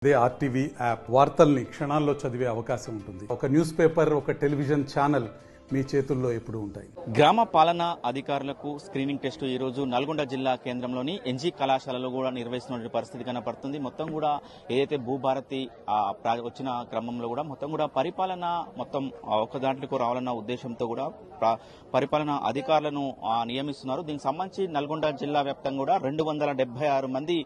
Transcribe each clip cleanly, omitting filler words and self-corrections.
అదే RTV app వార్తల్ని క్షణాల్లో చదివే అవకాశం ఉంటుంది. ఒక న్యూస్ పేపర్, ఒక టెలివిజన్ ఛానల్ మీ చేతుల్లో ఎప్పుడూ ఉంటాయి. గ్రామ పాలనా అధికారులకు స్క్రీనింగ్ టెస్ట్ ఈ రోజు నల్గొండ జిల్లా కేంద్రంలోని ఎన్జీ కళాశాలలో కూడా నిర్వహిస్తున్న పరిస్థితి కనపడుతుంది. మొత్తం కూడా ఏదైతే భూభారతి వచ్చిన క్రమంలో కూడా మొత్తం కూడా పరిపాలన మొత్తం ఒక దాంట్లోకి రావాలన్న ఉద్దేశంతో కూడా పరిపాలనా అధికారులను నియమిస్తున్నారు. దీనికి సంబంధించి నల్గొండ జిల్లా వ్యాప్తంగా కూడా 276 మంది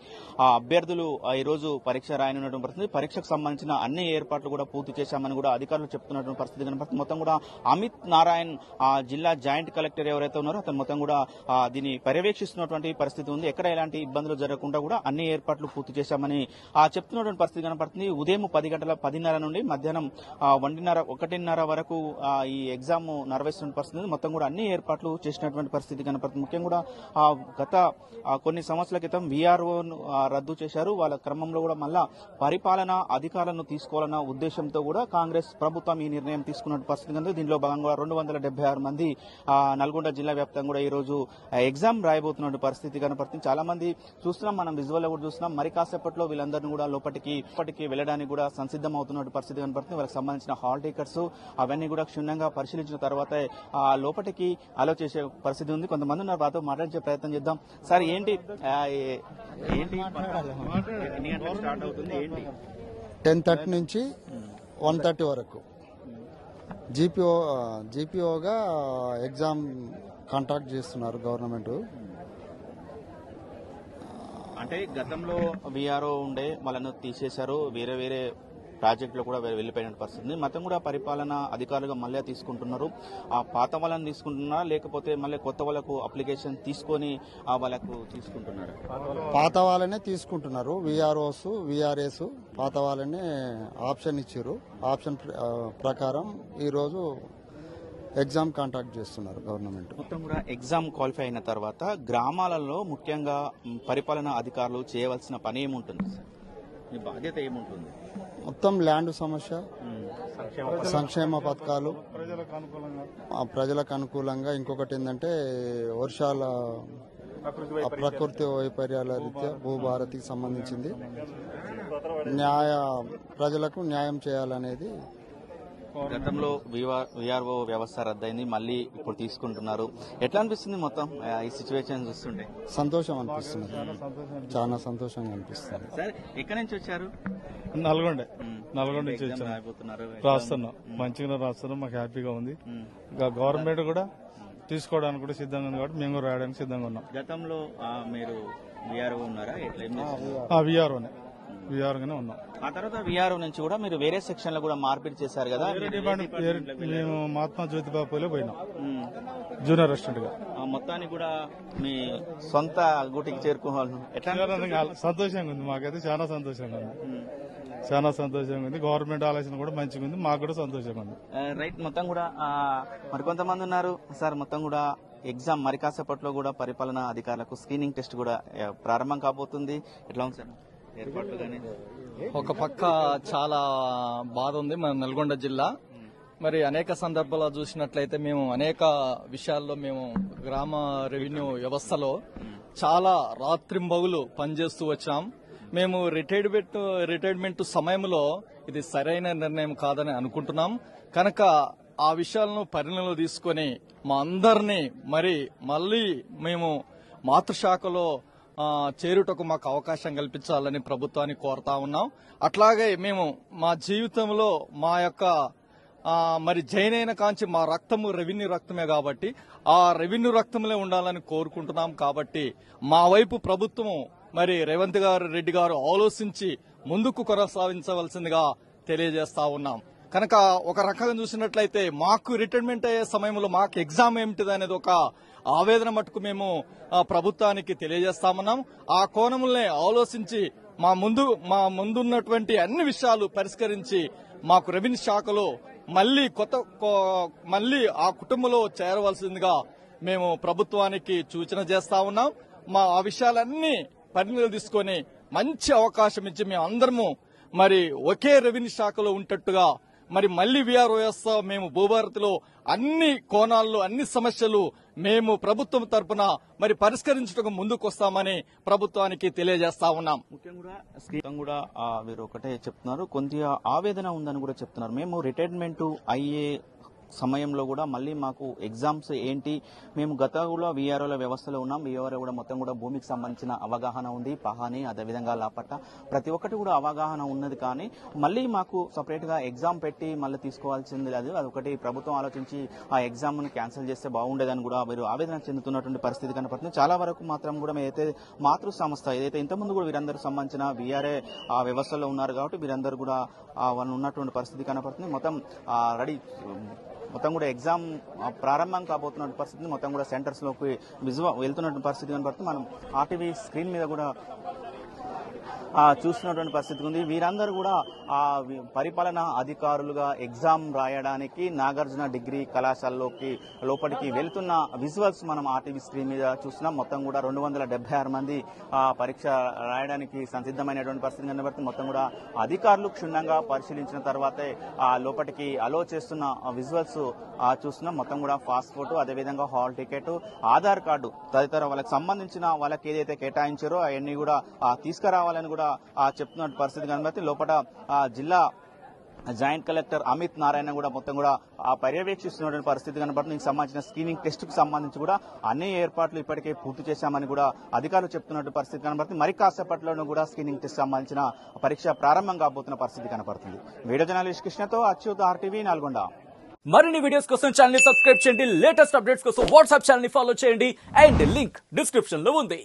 అభ్యర్థులు ఈ రోజు పరీక్ష రాయనున్నటువంటి పరిస్థితి. పరీక్షకు సంబంధించిన అన్ని ఏర్పాట్లు కూడా పూర్తి చేశామని కూడా అధికారులు చెప్తున్నటువంటి పరిస్థితి కనపడుతుంది. మొత్తం కూడా అమిత్ నారాయణ్ జిల్లా జాయింట్ కలెక్టర్ ఎవరైతే ఉన్నారో అతను మొత్తం కూడా దీన్ని పర్యవేక్షిస్తున్నటువంటి పరిస్థితి ఉంది. ఎక్కడ ఎలాంటి ఇబ్బందులు జరగకుండా కూడా అన్ని ఏర్పాట్లు పూర్తి చేశామని చెప్తున్నటువంటి పరిస్థితి కనపడుతుంది. ఉదయం 10:10 నుండి మధ్యాహ్నం 1:30 వరకు ఈ ఎగ్జామ్ నిర్వహిస్తున్న పరిస్థితి. మొత్తం కూడా అన్ని ఏర్పాట్లు చేసినటువంటి పరిస్థితి కనపడుతుంది. ముఖ్యంగా కూడా గత కొన్ని సంవత్సరాల క్రితం వీఆర్ఓను రద్దు చేశారు. వాళ్ళ క్రమంలో కూడా మళ్ళా పరిపాలనా అధికారులను తీసుకోవాలన్న ఉద్దేశంతో కూడా కాంగ్రెస్ ప్రభుత్వం ఈ నిర్ణయం తీసుకున్న పరిస్థితి కనుక దీనిలో భాగంగా 276 మంది నల్గొండ జిల్లా వ్యాప్తంగా కూడా ఈ రోజు ఎగ్జామ్ రాయబోతున్న పరిస్థితి కనపడుతుంది. చాలా మంది చూస్తున్నాం, మనం విజువల్ కూడా చూస్తున్నాం. మరి కాసేపట్లో వీళ్ళందరినీ కూడా లోపలికి వెళ్ళడానికి కూడా సంసిద్ధం అవుతున్న పరిస్థితి కనపడుతుంది. వాళ్ళకి సంబంధించిన హాల్ టికెట్స్ అవన్నీ కూడా క్షుణ్ణంగా పరిశీలించిన తర్వాత లోపలికి అలో చేసే పరిస్థితి ఉంది. కొంతమంది ఉన్నారు, వారితో మాట్లాడించే ప్రయత్నం చేద్దాం. సార్ ఏంటి స్టార్ట్ అవుతుంది? ఏంటి 10:30 నుంచి 1:30 వరకు జీపీఓగా ఎగ్జామ్ కాంటాక్ట్ చేస్తున్నారు గవర్నమెంట్. అంటే గతంలో వీఆర్ఓ ఉండే వాళ్ళను తీసేశారు, వేరే ప్రాజెక్టులో కూడా వెళ్లిపోయిన పరిస్థితి. మొత్తం కూడా పరిపాలన అధికారులుగా మళ్ళీ తీసుకుంటున్నారు. ఆ పాత వాళ్ళని తీసుకుంటున్నారా లేకపోతే మళ్ళీ కొత్త వాళ్ళకు అప్లికేషన్ తీసుకొని వాళ్ళకు తీసుకుంటున్నారు? పాత వాళ్ళనే తీసుకుంటున్నారు. వీఆర్ఓస్ వీఆర్ఎస్ పాత వాళ్ళనే ఆప్షన్ ఇచ్చారు. ఆప్షన్ ప్రకారం ఈరోజు ఎగ్జామ్ కాంటాక్ట్ చేస్తున్నారు గవర్నమెంట్. మొత్తం కూడా ఎగ్జామ్ క్వాలిఫై అయిన తర్వాత గ్రామాలలో ముఖ్యంగా పరిపాలనా అధికారులు చేయవలసిన పని ఏముంటుంది? మీ బాధ్యత ఏముంటుంది? మొత్తం ల్యాండ్ సమస్య, సంక్షేమ పథకాలు ప్రజలకు అనుకూలంగా. ఇంకొకటి ఏంటంటే వర్షాల ప్రకృతి వైపర్యాల రీత్యా భూభారతికి సంబంధించింది ప్రజలకు న్యాయం చేయాలనేది. గతంలో వీఆర్ఓ వ్యవస్థ రద్దయింది, మళ్ళీ ఇప్పుడు తీసుకుంటున్నారు. ఎట్లా అనిపిస్తుంది మొత్తం ఈ సిచ్యువేషన్ చూస్తుంటే? సంతోషం అనిపిస్తుంది, చాలా సంతోషంగా అనిపిస్తుంది. సరే, ఎక్కడి నుంచి వచ్చారు? నల్గొండ నుంచి వచ్చారు. రాస్తున్నాం, మంచిగా రాస్తున్నాం, మాకు హ్యాపీగా ఉంది. గవర్నమెంట్ కూడా తీసుకోవడానికి కూడా సిద్ధంగా ఉంది కాబట్టి మేము కూడా రాయడానికి సిద్ధంగా ఉన్నాం. గతంలో మీరు వీఆర్ఓ ఉన్నారా? వీఆర్ఓనే ఉన్నాం. ఆ తర్వాత వీఆర్ఓ నుంచి కూడా మీరు వేరే సెక్షన్ లో కూడా మార్పిడి చేశారు కదా? మేము మహాత్మా జ్యోతిబాపులో పోయినాం జూనియర్ అసిస్టెంట్ గా. మొత్తానికి కూడా మీ సొంత గూటికి చేరుకోవాలి. సంతోషంగా ఉంది, మాకైతే చాలా సంతోషంగా ఉంది. గవర్నమెంట్ ఆలోచన కూడా మంచిగా ఉంది, మాకు కూడా సంతోషంగా ఉంది. రైట్, మొత్తం కూడా మరికొంతమంది ఉన్నారు సార్. మొత్తం కూడా ఎగ్జామ్ మరి కాసేపట్లో కూడా పరిపాలనా అధికారులకు స్క్రీనింగ్ టెస్ట్ కూడా ప్రారంభం కాబోతుంది. ఎట్లా ఉంది సార్ ఏర్పాట్లు? కానీ ఒక పక్క చాలా బాధ ఉంది మన నల్గొండ జిల్లా. మరి అనేక సందర్భాల్లో చూసినట్లయితే మేము అనేక విషయాల్లో మేము గ్రామ రెవెన్యూ వ్యవస్థలో చాలా రాత్రింబగులు పనిచేస్తూ వచ్చాం. మేము రిటైర్మెంట్ సమయంలో ఇది సరైన నిర్ణయం కాదని అనుకుంటున్నాం. కనుక ఆ విషయాలను పరిగణనలో తీసుకుని మా అందరినీ మళ్ళీ మేము మాతృశాఖలో చేరుటకు మాకు అవకాశం కల్పించాలని ప్రభుత్వాన్ని కోరుతా ఉన్నాం. అట్లాగే మేము మా జీవితంలో మా యొక్క జైనైన కాంచి మా రక్తము రెవెన్యూ రక్తమే కాబట్టి ఆ రెవెన్యూ రక్తంలో ఉండాలని కోరుకుంటున్నాం. కాబట్టి మా వైపు ప్రభుత్వం రేవంత్ రెడ్డి గారు ఆలోచించి ముందుకు కొనసాగించవలసిందిగా తెలియజేస్తా ఉన్నాం. కనుక ఒక రకంగా చూసినట్లయితే మాకు రిటైర్మెంట్ అయ్యే సమయంలో మాకు ఎగ్జామ్ ఏమిటిది అనేది ఒక ఆవేదన మటుకు మేము ప్రభుత్వానికి తెలియజేస్తామన్నాం. ఆ కోణంలో ఆలోచించి మా ముందున్నటువంటి అన్ని విషయాలు పరిష్కరించి మాకు రెవెన్యూ శాఖలో మళ్ళీ ఆ కుటుంబంలో చేరవలసిందిగా మేము ప్రభుత్వానికి సూచన చేస్తా ఉన్నాం. ఆ విషయాలన్నీ పరిగణలోకి తీసుకొని మంచి అవకాశం ఇచ్చి మేము అందరము ఒకే రెవెన్యూ శాఖలో ఉంటట్టుగా మరి మళ్లీ వీఆర్ఓ వ్యవస్థ మేము భూభారతిలో అన్ని కోణాల్లో అన్ని సమస్యలు మేము ప్రభుత్వం తరపున మరి పరిష్కరించడానికి ముందుకు వస్తామని ప్రభుత్వానికి తెలియజేస్తా ఉన్నాం. ముఖ్యంగా కూడా వీరు ఒకటే చెప్తున్నారు, కొద్దిగా ఆవేదన ఉందని కూడా చెప్తున్నారు. మేము రిటైర్మెంట్ అయ్యే సమయంలో కూడా మళ్ళీ మాకు ఎగ్జామ్స్ ఏంటి, మేము గతంలో వీఆర్ఓల వ్యవస్థలో ఉన్నాం. వీఆర్ఓ కూడా మొత్తం కూడా భూమికి సంబంధించిన అవగాహన ఉంది, పహాని అదేవిధంగా లాపట్ట ప్రతి ఒక్కటి కూడా అవగాహన ఉన్నది. కానీ మళ్ళీ మాకు సపరేట్ గా ఎగ్జామ్ పెట్టి మళ్ళీ తీసుకోవాల్సింది లేదు. అదొకటి ప్రభుత్వం ఆలోచించి ఆ ఎగ్జామ్ ను క్యాన్సిల్ చేస్తే బాగుండేదని కూడా వీరు ఆవేదన చెందుతున్నటువంటి పరిస్థితి కనపడుతుంది. చాలా వరకు మాత్రం కూడా ఏదైతే మాతృ సంస్థ ఏదైతే ఇంతకుముందు కూడా వీరందరూ సంబంధించిన వీఆర్ఏ ఆ వ్యవస్థలో ఉన్నారు కాబట్టి వీరందరూ కూడా వాళ్ళు ఉన్నటువంటి పరిస్థితి కనపడుతుంది. మొత్తం కూడా ఎగ్జామ్ ప్రారంభం కాబోతున్న పరిస్థితి, మొత్తం కూడా సెంటర్స్ లోకి వెళ్తున్నటువంటి పరిస్థితి కనపడుతుంది. మనం ఆర్టీవీ స్క్రీన్ మీద కూడా చూస్తున్నటువంటి పరిస్థితి ఉంది. వీరందరూ కూడా పరిపాలనా అధికారులుగా ఎగ్జామ్ రాయడానికి నాగార్జున డిగ్రీ కళాశాలలోకి లోపలికి వెళ్తున్న విజువల్స్ మనం ఆర్టీవీ స్క్రీన్ మీద చూస్తున్నాం. మొత్తం కూడా 276 మంది పరీక్ష రాయడానికి సంసిద్ధమైనటువంటి పరిస్థితి కనబడుతుంది. మొత్తం కూడా అధికారులు క్షుణ్ణంగా పరిశీలించిన తర్వాతే లోపలికి అలో చేస్తున్న విజువల్స్ చూస్తున్నాం. మొత్తం కూడా పాస్పోర్ట్, అదేవిధంగా హాల్ టికెట్, ఆధార్ కార్డు తదితర వాళ్ళకి సంబంధించిన వాళ్ళకి ఏదైతే కేటాయించారో అవన్నీ కూడా తీసుకురావాలని కూడా చెప్తున్న పరిస్థితి కనబడుతుంది. లోపల జిల్లా జాయింట్ కలెక్టర్ అమిత్ నారాయణ కూడా మొత్తం కూడా పర్యవేక్షిస్తున్నటువంటి పరిస్థితి కనబడుతుంది. దీనికి సంబంధించిన స్క్రీనింగ్ టెస్ట్ కు సంబంధించి కూడా అన్ని ఏర్పాట్లు ఇప్పటికే పూర్తి చేశామని కూడా అధికారులు చెప్తున్నట్టు పరిస్థితి కనబడుతుంది. మరి కాసేపట్లోనూ కూడా స్క్రీనింగ్ టెస్ట్ సంబంధించిన పరీక్ష ప్రారంభం కాబోతున్న పరిస్థితి కనబడుతుంది. వీడియో జర్నలిస్ట్ కృష్ణతో అచ్యుత్, ఆర్టీవీ, నల్గొండ. మరిన్ని వీడియోస్ కోసం ఛానల్ ని సబ్స్క్రైబ్ చేయండి. లేటెస్ట్ అప్డేట్స్ కోసం వాట్సాప్ ఛానల్ ని ఫాలో చేయండి. అండ్ లింక్ డిస్క్రిప్షన్ లో ఉంది.